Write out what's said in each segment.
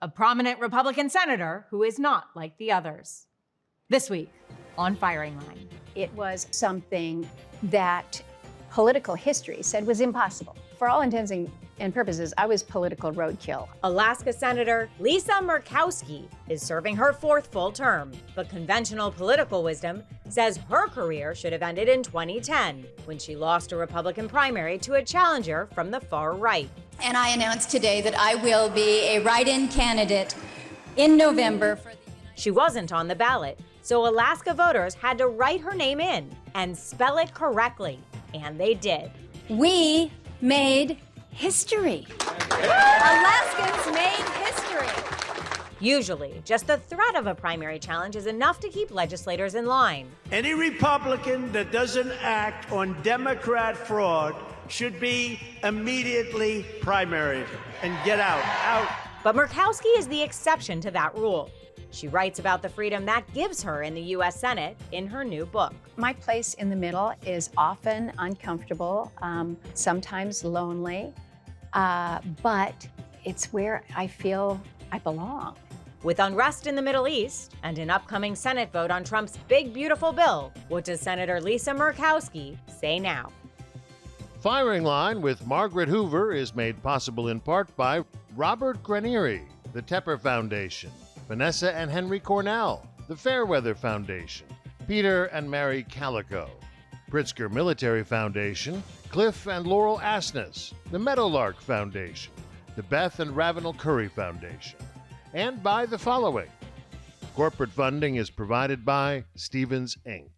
a prominent Republican senator who is not like the others. This week on Firing Line. It was something that political history said was impossible. For all intents and purposes, I was political roadkill. Alaska Senator Lisa Murkowski is serving her fourth full term, but conventional political wisdom says her career should have ended in 2010 when she lost a Republican primary to a challenger from the far right. And I announce today that I will be a write-in candidate in November for the She wasn't on the ballot, so Alaska voters had to write her name in and spell it correctly, and they did. We made history. Alaskans made history. Usually, just the threat of a primary challenge is enough to keep legislators in line. Any Republican that doesn't act on Democrat fraud should be immediately primaried and get out. But Murkowski is the exception to that rule. She writes about the freedom that gives her in the U.S. Senate in her new book. My place in the middle is often uncomfortable, sometimes lonely, but it's where I feel I belong. With unrest in the Middle East and an upcoming Senate vote on Trump's big, beautiful bill, what does Senator Lisa Murkowski say now? Firing Line with Margaret Hoover is made possible in part by Robert Granieri, the Tepper Foundation, Vanessa and Henry Cornell, the Fairweather Foundation, Peter and Mary Calico, Pritzker Military Foundation, Cliff and Laurel Asness, the Meadowlark Foundation, the Beth and Ravenel Curry Foundation, and by the following. Corporate funding is provided by Stevens, Inc.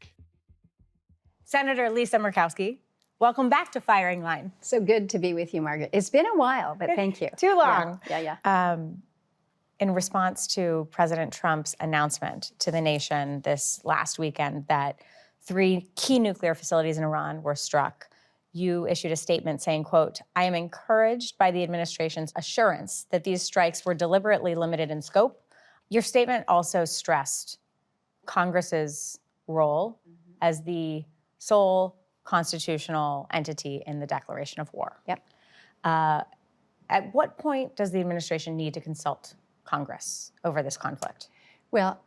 Senator Lisa Murkowski, welcome back to Firing Line. So good to be with you, Margaret. It's been a while, but thank you. Too long. Yeah. In response to President Trump's announcement to the nation this last weekend that 3 key nuclear facilities in Iran were struck, you issued a statement saying, quote, "I am encouraged by the administration's assurance that these strikes were deliberately limited in scope." Your statement also stressed Congress's role as the sole constitutional entity in the declaration of war. Yep. At what point does the administration need to consult Congress over this conflict? Well,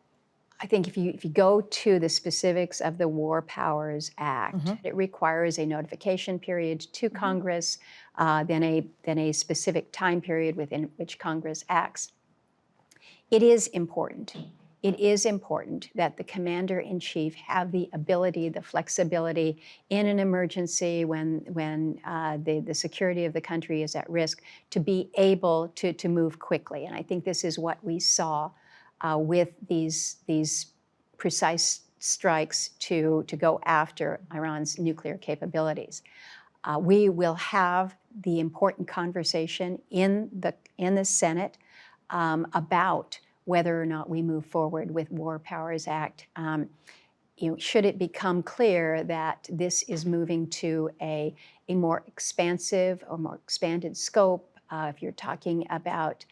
I think if you go to the specifics of the War Powers Act, it requires a notification period to Congress, then a specific time period within which Congress acts. It is important. It is important that the commander-in-chief have the ability, the flexibility in an emergency when the security of the country is at risk to be able to move quickly. And I think this is what we saw with these precise strikes to go after Iran's nuclear capabilities. We will have the important conversation in the Senate about whether or not we move forward with War Powers Act. Should it become clear that this is moving to a more expansive or more expanded scope, if you're talking about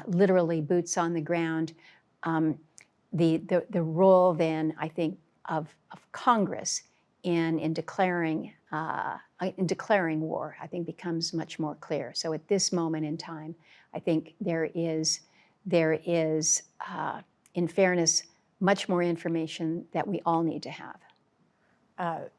literally boots on the ground, the role then, I think, of Congress in declaring war, I think becomes much more clear. So at this moment in time, I think there is, in fairness, much more information that we all need to have.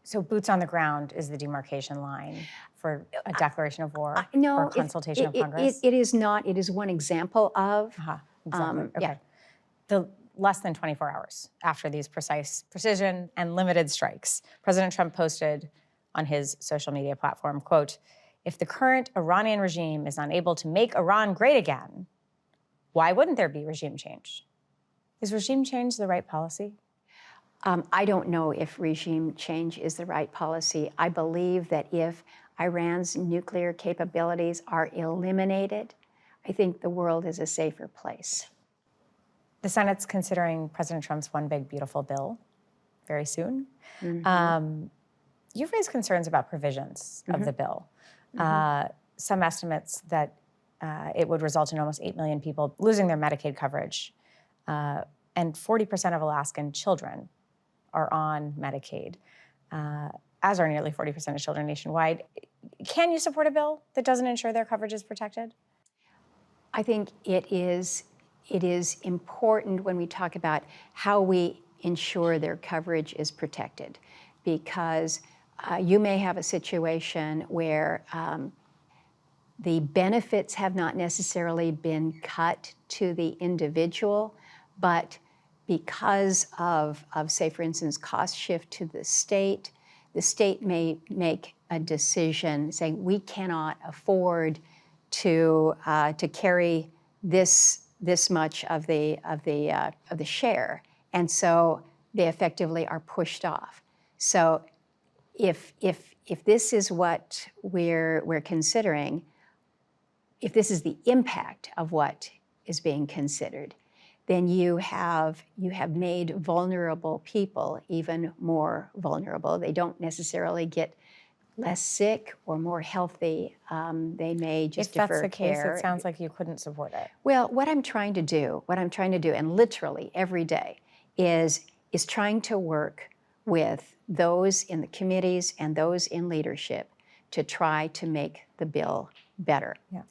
So boots on the ground is the demarcation line for a declaration of war or consultation of Congress? It is not. It is one example of. Exactly. Okay. Yeah. The less than 24 hours after these precision and limited strikes, President Trump posted on his social media platform, quote, "If the current Iranian regime is unable to make Iran great again, why wouldn't there be regime change?" Is regime change the right policy? I don't know if regime change is the right policy. I believe that if Iran's nuclear capabilities are eliminated, I think the world is a safer place. The Senate's considering President Trump's One Big Beautiful Bill very soon. You've raised concerns about provisions of the bill. Some estimates that it would result in almost 8 million people losing their Medicaid coverage, and 40% of Alaskan children are on Medicaid, as are nearly 40% of children nationwide. Can you support a bill that doesn't ensure their coverage is protected? I think it is important when we talk about how we ensure their coverage is protected, because you may have a situation where the benefits have not necessarily been cut to the individual, but because of say, for instance, cost shift to the state may make a decision saying we cannot afford to carry this much of the share, and so they effectively are pushed off. So if this is what we're considering, if this is the impact of what is being considered, then you have made vulnerable people even more vulnerable. They don't necessarily get less sick or more healthy. They may just defer care. If that's the case, it sounds like you couldn't support it. Well, what I'm trying to do, and literally every day, is trying to work with those in the committees and those in leadership to try to make the bill better. Yeah.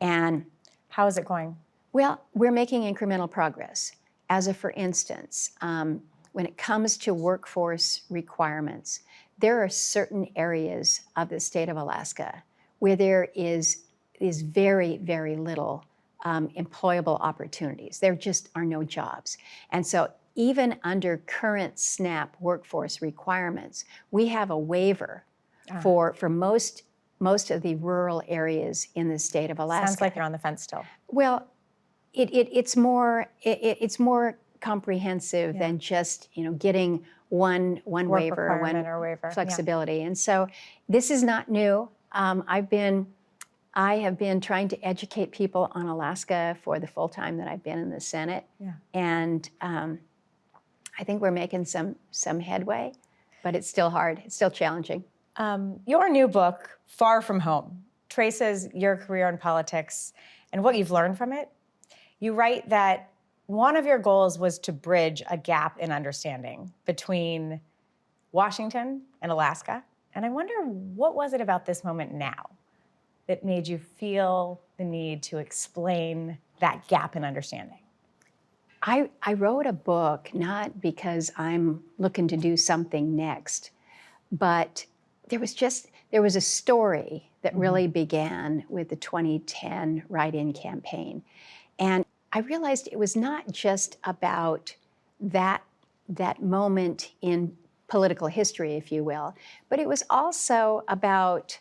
And how is it going? Well, we're making incremental progress. For instance, when it comes to workforce requirements, there are certain areas of the state of Alaska where there is very, very little employable opportunities. There just are no jobs. And so even under current SNAP workforce requirements, we have a waiver for most of the rural areas in the state of Alaska. Sounds like you're on the fence still. Well, it's more comprehensive than just getting one waiver, one flexibility. Yeah. And so this is not new. I have been trying to educate people on Alaska for the full time that I've been in the Senate. Yeah. And I think we're making some headway, but it's still hard. It's still challenging. Your new book, Far From Home, traces your career in politics and what you've learned from it. You write that one of your goals was to bridge a gap in understanding between Washington and Alaska. And I wonder, what was it about this moment now that made you feel the need to explain that gap in understanding? I wrote a book not because I'm looking to do something next, but there was a story that really began with the 2010 write-in campaign. And I realized it was not just about that moment in political history, if you will, but it was also about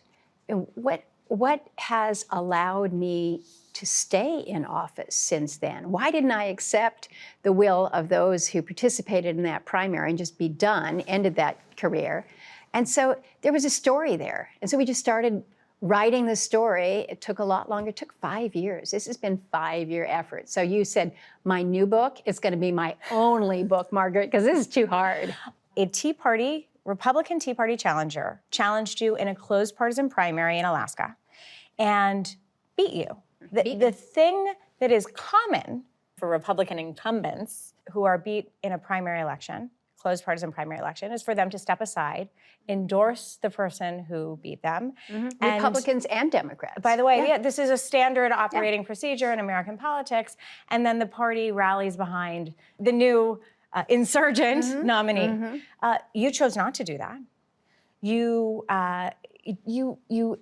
what has allowed me to stay in office since then. Why didn't I accept the will of those who participated in that primary and just be done, ended that career? And so there was a story there. And so we just started writing the story. It took a lot longer. It took 5 years. This has been a 5-year effort. So you said, my new book is going to be my only book, Margaret, because this is too hard. A Republican Tea Party challenger challenged you in a closed partisan primary in Alaska and beat you. The thing that is common for Republican incumbents who are beat in a primary election, closed partisan primary election, is for them to step aside, endorse the person who beat them. Mm-hmm. Republicans and Democrats. By the way, this is a standard operating procedure in American politics. And then the party rallies behind the new insurgent nominee. You chose not to do that. You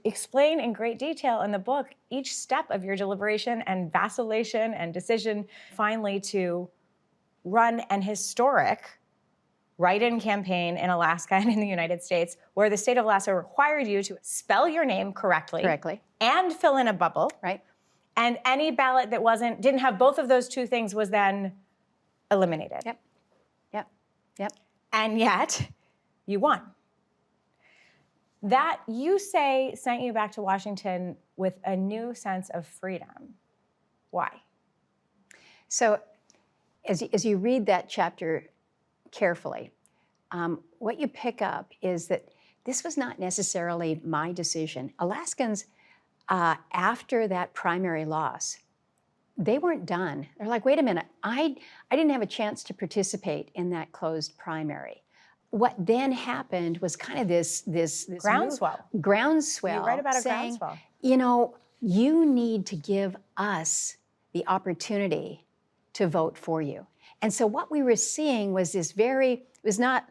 explain in great detail in the book each step of your deliberation and vacillation and decision finally to run an historic write-in campaign in Alaska and in the United States, where the state of Alaska required you to spell your name correctly and fill in a bubble. Right. And any ballot that didn't have both of those two things was then eliminated. Yep. And yet, you won. That, you say, sent you back to Washington with a new sense of freedom. Why? So, as you read that chapter carefully, what you pick up is that this was not necessarily my decision. Alaskans, after that primary loss, they weren't done. They're like, wait a minute, I didn't have a chance to participate in that closed primary. What then happened was kind of this groundswell. Groundswell. You write about saying, a groundswell. You need to give us the opportunity to vote for you. And so what we were seeing was it was not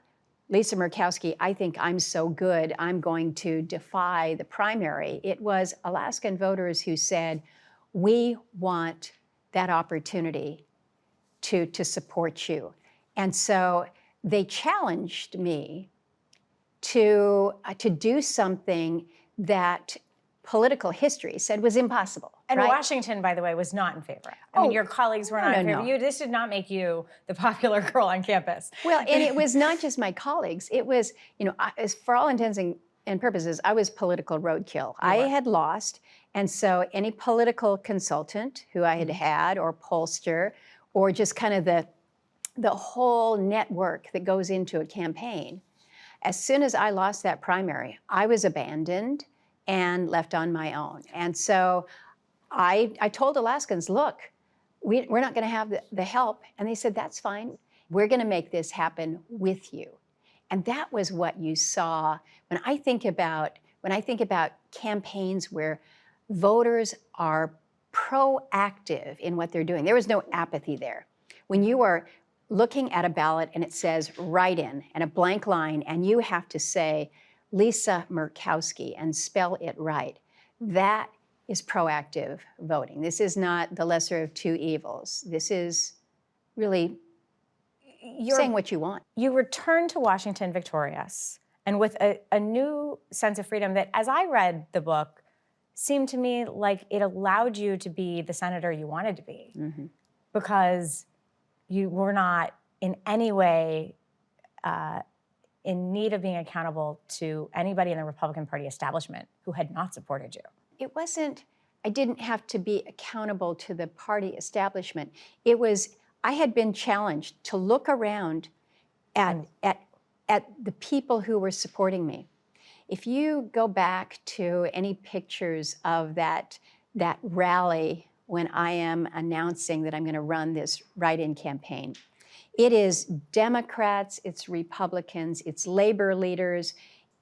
Lisa Murkowski, I think I'm so good, I'm going to defy the primary. It was Alaskan voters who said, we want that opportunity to support you. And so they challenged me to do something that political history said was impossible. And right? Washington, by the way, was not in favor. I mean, your colleagues were not in favor. This did not make you the popular girl on campus. Well, and it was not just my colleagues. It was, for all intents and purposes, I was political roadkill. I had lost. And so any political consultant who I had or pollster, or just kind of the whole network that goes into a campaign, as soon as I lost that primary, I was abandoned and left on my own. And so I told Alaskans, look, we're not going to have the help. And they said, that's fine. We're going to make this happen with you. And that was what you saw when I think about campaigns where voters are proactive in what they're doing. There was no apathy there. When you are looking at a ballot and it says write-in and a blank line, and you have to say Lisa Murkowski and spell it right, that is proactive voting. This is not the lesser of two evils. This is really saying what you want. You returned to Washington victorious and with a new sense of freedom that, as I read the book, seemed to me like it allowed you to be the senator you wanted to be, because you were not in any way in need of being accountable to anybody in the Republican Party establishment who had not supported you. It wasn't, I didn't have to be accountable to the party establishment. It was, I had been challenged to look around at the people who were supporting me. If you go back to any pictures of that rally when I am announcing that I'm going to run this write-in campaign, it is Democrats, it's Republicans, it's labor leaders,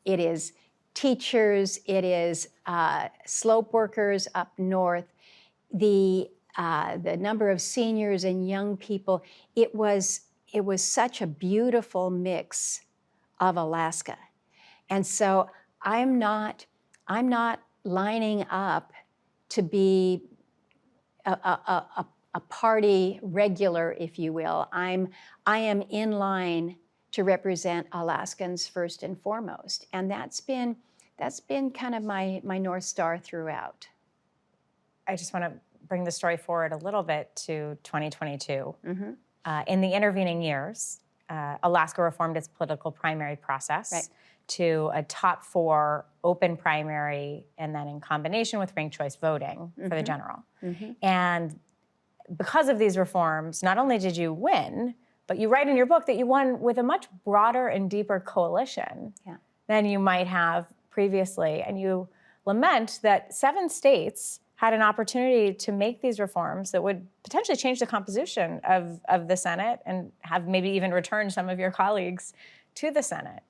it is teachers, it is slope workers up north, the number of seniors and young people. It was such a beautiful mix of Alaska. And so I'm not lining up to be a party regular, if you will. I am in line to represent Alaskans first and foremost. And that's been kind of my North Star throughout. I just want to bring the story forward a little bit to 2022. In the intervening years, Alaska reformed its political primary process to a top 4 open primary, and then in combination with ranked choice voting for the general. And because of these reforms, not only did you win, but you write in your book that you won with a much broader and deeper coalition than you might have previously. And you lament that 7 states had an opportunity to make these reforms that would potentially change the composition of the Senate and have maybe even returned some of your colleagues to the Senate.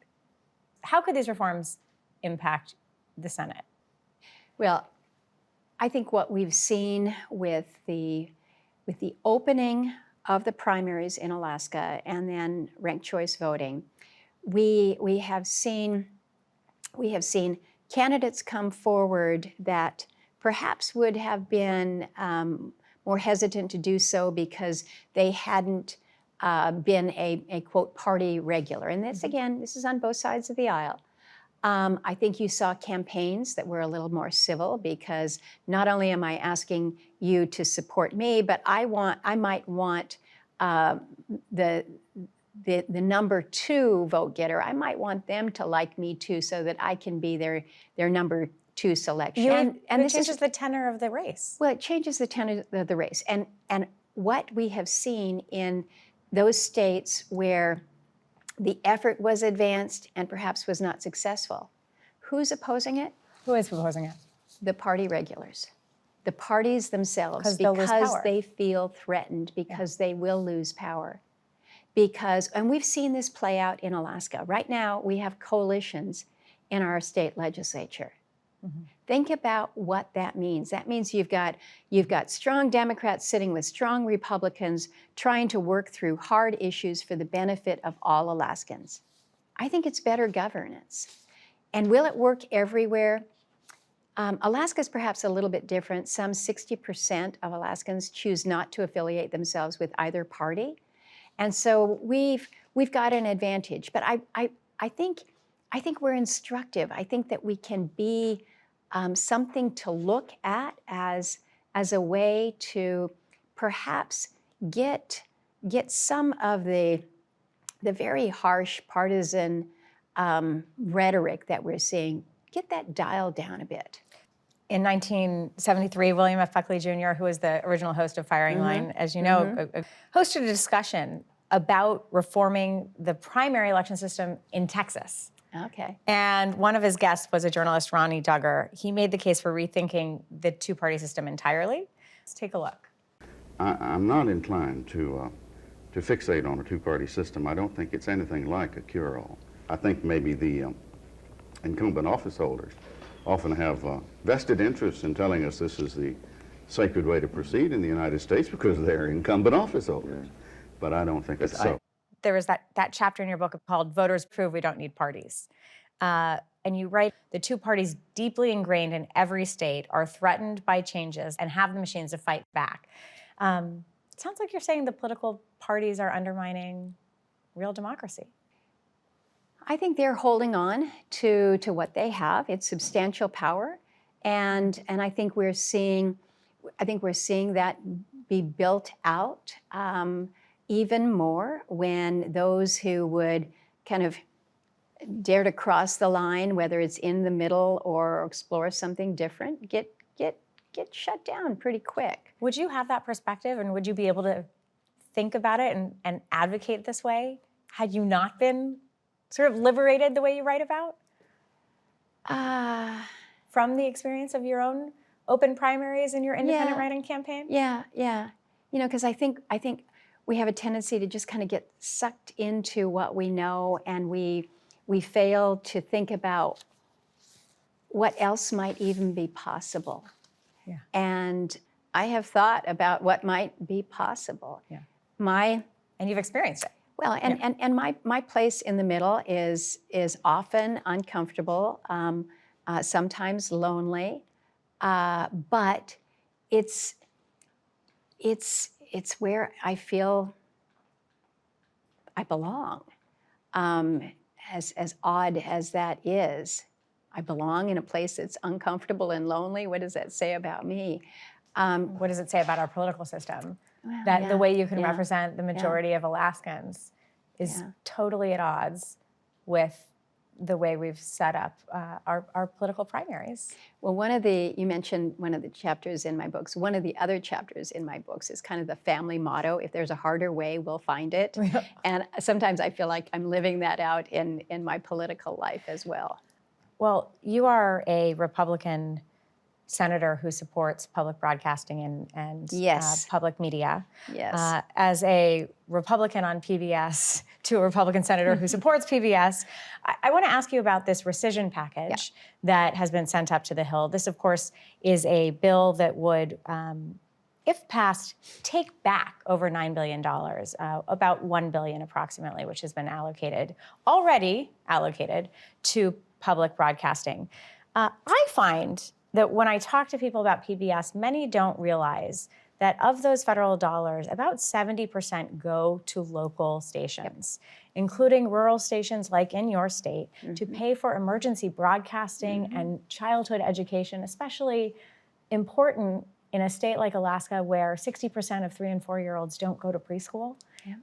How could these reforms impact the Senate? Well, I think what we've seen with the opening of the primaries in Alaska and then ranked choice voting, we have seen candidates come forward that perhaps would have been more hesitant to do so because they hadn't been a quote party regular. And this, again, this is on both sides of the aisle. I think you saw campaigns that were a little more civil, because not only am I asking you to support me, but I might want the number 2 vote getter. I might want them to like me too, so that I can be their number 2 selection. And this changes the tenor of the race. Well, it changes the tenor of the race. And what we have seen in those states where the effort was advanced and perhaps was not successful, who's opposing it? Who is proposing it? The party regulars, the parties themselves, because they feel threatened, because they will lose power. And we've seen this play out in Alaska. Right now, we have coalitions in our state legislature. Think about what that means. That means you've got strong Democrats sitting with strong Republicans trying to work through hard issues for the benefit of all Alaskans. I think it's better governance. And will it work everywhere? Alaska is perhaps a little bit different. Some 60% of Alaskans choose not to affiliate themselves with either party. And so we've got an advantage. But I think we're instructive. I think that we can be something to look at as a way to perhaps get some of the very harsh partisan rhetoric that we're seeing, get that dialed down a bit. In 1973, William F. Buckley Jr., who was the original host of Firing Line, as you know, hosted a discussion about reforming the primary election system in Texas. Okay. And one of his guests was a journalist, Ronnie Duggar. He made the case for rethinking the two-party system entirely. Let's take a look. I'm not inclined to fixate on a two-party system. I don't think it's anything like a cure-all. I think maybe the incumbent office holders often have vested interests in telling us this is the sacred way to proceed in the United States because they're incumbent office holders. But I don't think it's so. There was that chapter in your book called Voters Prove We Don't Need Parties. And you write, the two parties deeply ingrained in every state are threatened by changes and have the machines to fight back. It sounds like you're saying the political parties are undermining real democracy. I think they're holding on to what they have. It's substantial power, and I think we're seeing that be built out even more when those who would kind of dare to cross the line, whether it's in the middle or explore something different, get shut down pretty quick. Would you have that perspective, and would you be able to think about it and advocate this way had you not been sort of liberated the way you write about? From the experience of your own open primaries and your independent writing campaign? Yeah. You know, because I think we have a tendency to just kind of get sucked into what we know, and we fail to think about what else might even be possible. Yeah. And I have thought about what might be possible. Yeah. And you've experienced it. Well, and my place in the middle is often uncomfortable, sometimes lonely, but it's where I feel I belong. As odd as that is, I belong in a place that's uncomfortable and lonely. What does that say about me? What does it say about our political system? Well, That the way you can yeah, represent the majority of Alaskans is totally at odds with the way we've set up our political primaries. Well, you mentioned one of the chapters in my books. One of the other chapters in my books is kind of the family motto: if there's a harder way, we'll find it. And sometimes I feel like I'm living that out in my political life as well. Well, you are a Republican senator who supports public broadcasting and Yes. Public media. Yes. As a Republican on PBS to a Republican senator who supports PBS, I want to ask you about this rescission package that has been sent up to the Hill. This, of course, is a bill that would, if passed, take back over $9 billion, about $1 billion approximately, which has been already allocated to public broadcasting. I find that when I talk to people about PBS, many don't realize that of those federal dollars, about 70% go to local stations, including rural stations like in your state, to pay for emergency broadcasting and childhood education, especially important in a state like Alaska where 60% of 3- and 4-year-olds don't go to preschool.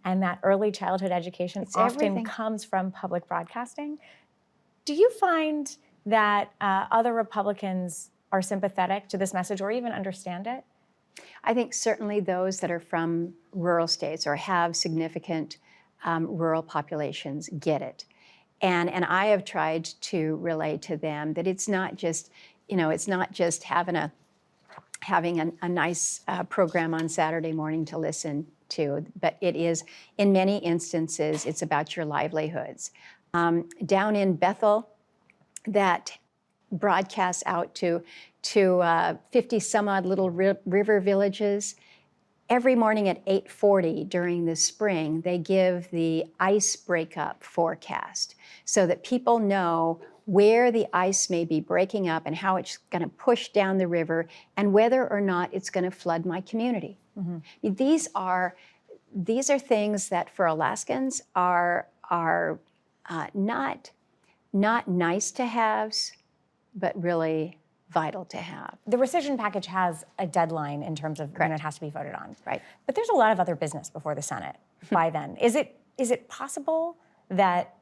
And that early childhood education often comes from public broadcasting. Do you find that other Republicans are sympathetic to this message or even understand it? I think certainly those that are from rural states or have significant rural populations get it. And I have tried to relay to them that it's not just, having a nice program on Saturday morning to listen to, but it is, in many instances, it's about your livelihoods. Down in Bethel, that broadcasts out to 50 some odd little river villages. Every morning at 8:40 during the spring, they give the ice breakup forecast so that people know where the ice may be breaking up and how it's going to push down the river and whether or not it's going to flood my community. These are things that for Alaskans are not nice to haves, but really vital to have. The rescission package has a deadline in terms of when it has to be voted on. Right. But there's a lot of other business before the Senate by then. Is it possible that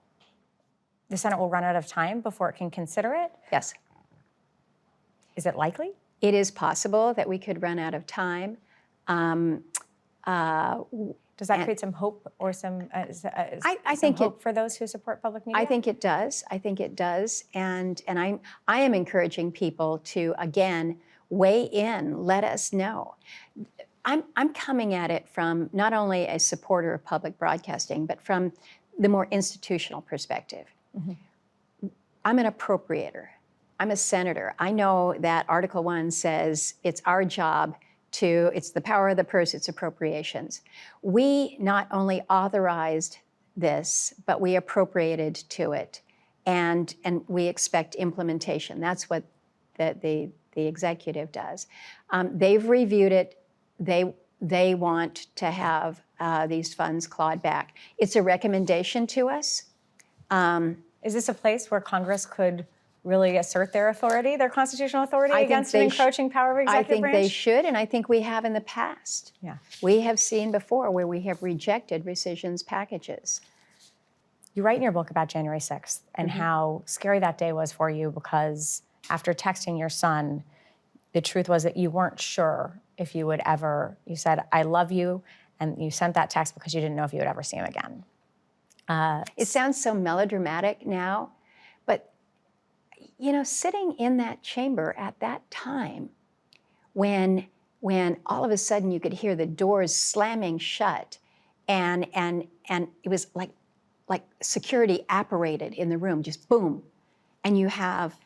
the Senate will run out of time before it can consider it? Yes. Is it likely? It is possible that we could run out of time. Does that create some hope or some I think hope for those who support public media? I think it does. I think it does. And I am encouraging people to, again, weigh in, let us know. I'm coming at it from not only a supporter of public broadcasting, but from the more institutional perspective. I'm an appropriator. I'm a senator. I know that Article 1 says it's our job it's the power of the purse, it's appropriations. We not only authorized this, but we appropriated to it, and we expect implementation. That's what the executive does. They've reviewed it. They want to have these funds clawed back. It's a recommendation to us. Is this a place where Congress could really assert their authority, their constitutional authority against an encroaching power of executive branch? I think they should, and I think we have in the past. Yeah. We have seen before where we have rejected rescissions packages. You write in your book about January 6th and how scary that day was for you because after texting your son, the truth was that you weren't sure if you would ever, you said, I love you, and you sent that text because you didn't know if you would ever see him again. It sounds so melodramatic now, but sitting in that chamber at that time when all of a sudden you could hear the doors slamming shut and it was like security apparated in the room, just boom. And you have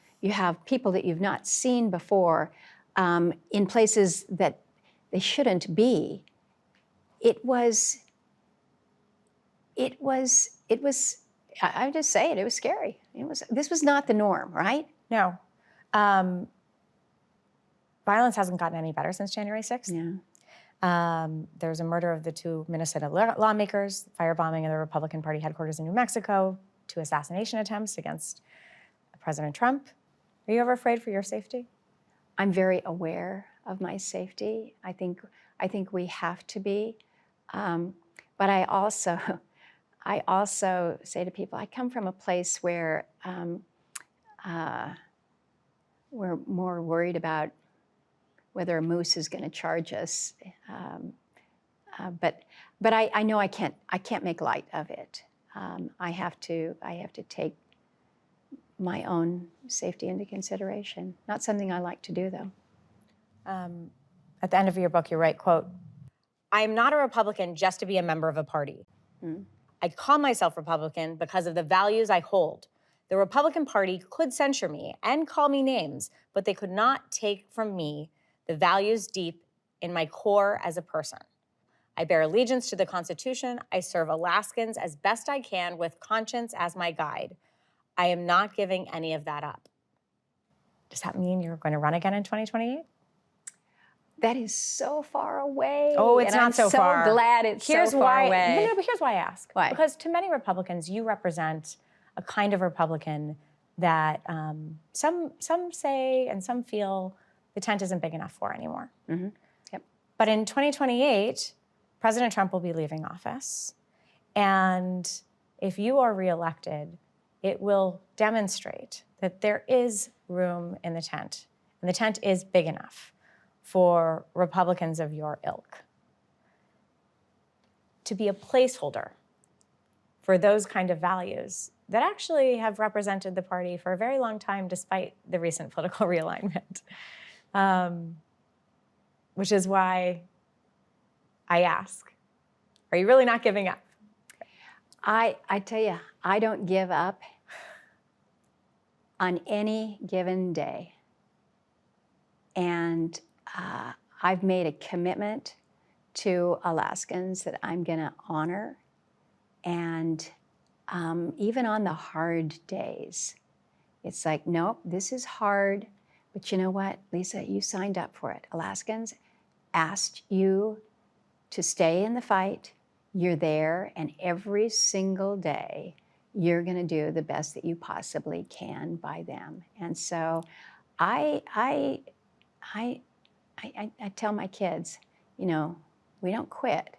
people that you've not seen before in places that they shouldn't be. It was, I just say it was scary. This was not the norm, right? No. Violence hasn't gotten any better since January 6th. Yeah. There was a murder of the two Minnesota lawmakers, firebombing of the Republican Party headquarters in New Mexico, 2 assassination attempts against President Trump. Are you ever afraid for your safety? I'm very aware of my safety. I think we have to be. But I also say to people, I come from a place where we're more worried about whether a moose is going to charge us. But I know I can't make light of it. I have to take my own safety into consideration. Not something I like to do, though. At the end of your book, you write, quote, I am not a Republican just to be a member of a party. I call myself Republican because of the values I hold. The Republican Party could censure me and call me names, but they could not take from me the values deep in my core as a person. I bear allegiance to the Constitution. I serve Alaskans as best I can with conscience as my guide. I am not giving any of that up. Does that mean you're going to run again in 2028? That is so far away. Oh, it's and not so far. I'm so glad it's so far away. No, but here's why I ask. Why? Because to many Republicans, you represent a kind of Republican that some say and some feel the tent isn't big enough for anymore. Yep. But in 2028, President Trump will be leaving office. And if you are reelected, it will demonstrate that there is room in the tent. And the tent is big enough for Republicans of your ilk to be a placeholder for those kind of values that actually have represented the party for a very long time, despite the recent political realignment. Which is why I ask, are you really not giving up? I tell you, I don't give up on any given day. And I've made a commitment to Alaskans that I'm going to honor. And even on the hard days, it's like, nope, this is hard. But you know what, Lisa, you signed up for it. Alaskans asked you to stay in the fight. You're there, and every single day, you're going to do the best that you possibly can by them. And so I tell my kids, you know, we don't quit.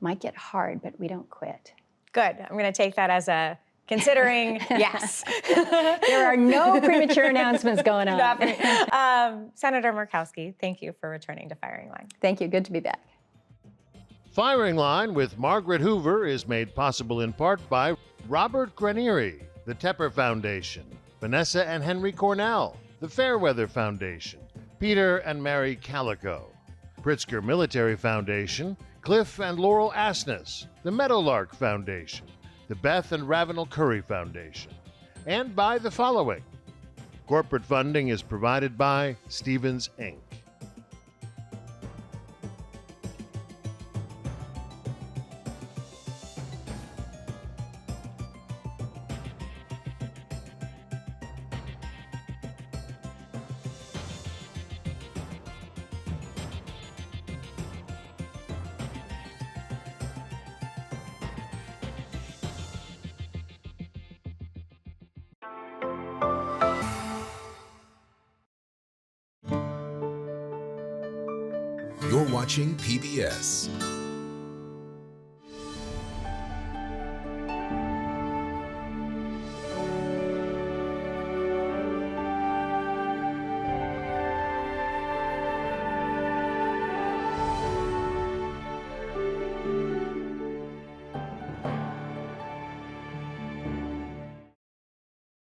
Might get hard, but we don't quit. Good. I'm going to take that as a considering yes. There are no premature announcements going on. Senator Murkowski, thank you for returning to Firing Line. Thank you. Good to be back. Firing Line with Margaret Hoover is made possible in part by Robert Granieri, the Tepper Foundation, Vanessa and Henry Cornell, the Fairweather Foundation, Peter and Mary Calico, Pritzker Military Foundation, Cliff and Laurel Asness, the Meadowlark Foundation, the Beth and Ravenel Curry Foundation, and by the following. Corporate funding is provided by Stevens, Inc. You're watching PBS.